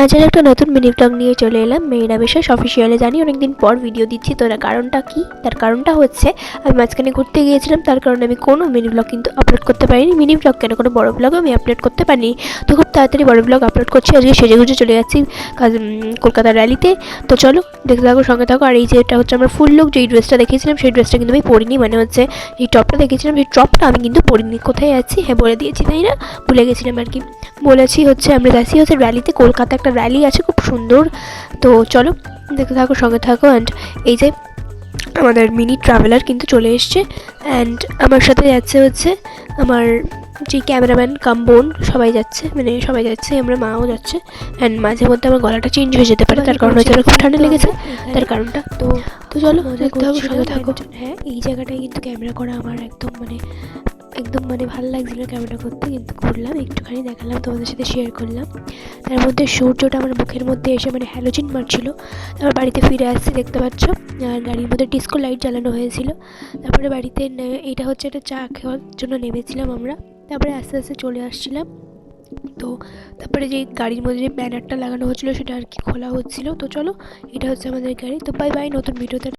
আজের একটা নতুন মিনি ব্লগ নিয়ে চলে এলাম মেয়েরা বিশেষ অফিসিয়ালে। জানি অনেকদিন পর ভিডিও দিচ্ছি, তো তার কারণটা কি? তার কারণটা হচ্ছে আমি মাঝখানে ঘুরতে গিয়েছিলাম, তার কারণে আমি কোনো মিনি ব্লগ কিন্তু আপলোড করতে পারিনি। মিনি ব্লগ কেন, কোনো বড় ব্লগও আমি আপলোড করতে পারিনি। তো খুব তাড়াতাড়ি বড় ব্লগ আপলোড করছি। আজকে সেজেগুজে চলে যাচ্ছি কলকাতার র্যালিতে। তো চলো দেখতে থাকো, সঙ্গে থাকো। আর এই যে এটা হচ্ছে আমার ফুল লুক, যেই ড্রেসটা দেখিয়েছিলাম সেই ড্রেসটা কিন্তু আমি পরিনি, মানে হচ্ছে এই টপটা দেখেছিলাম সেই টপটা আমি কিন্তু পরিনি। কোথায় যাচ্ছি হ্যাঁ বলে দিয়েছি তাই না, ভুলে গেছিলাম আর কি। বলেছি হচ্ছে আমরা যাচ্ছি হচ্ছে র্যালিতে, কলকাতা একটা র্যালি আছে খুব সুন্দর। তো চলো দেখতে থাকো, সঙ্গে থাকো। অ্যান্ড এই যে আমাদের মিনি ট্রাভেলার কিন্তু চলে এসছে, অ্যান্ড আমার সাথে যাচ্ছে হচ্ছে আমার যে ক্যামেরাম্যান কাম বোন, সবাই যাচ্ছে, মানে সবাই যাচ্ছে, আমরা মাও যাচ্ছে। অ্যান্ড মাঝে মধ্যে আমার গলাটা চেঞ্জ হয়ে যেতে পারে, তার কারণ হচ্ছে আমার খুব ঠান্ডা লেগেছে, তার কারণটা। তো তো চলো দেখতে থাকো, সঙ্গে থাকো। হ্যাঁ, এই জায়গাটায় কিন্তু ক্যামেরা করা আমার একদম ভালো লাগছিল ক্যামেরা করতে, কিন্তু করলাম একটুখানি, দেখালাম তোমাদের সাথে, শেয়ার করলাম। তার মধ্যে সূর্যটা আমার মুখের মধ্যে এসে হ্যালোজিন মারছিল। তারপর বাড়িতে ফিরে আসছি, দেখতে পাচ্ছ। আর গাড়ির মধ্যে ডিস্কো লাইট জ্বালানো হয়েছিল। তারপরে বাড়িতে এইটা হচ্ছে একটা চা খাওয়ার জন্য নেমেছিলাম আমরা। তারপরে আস্তে আস্তে চলে আসছিলাম। তো তারপরে যে গাড়ির মধ্যে যে ব্যানারটা লাগানো হচ্ছিলো সেটা আর কি খোলা হচ্ছিলো। তো চলো, এটা হচ্ছে আমাদের গাড়ি। তো বাই বাই, নতুন ভিডিওতে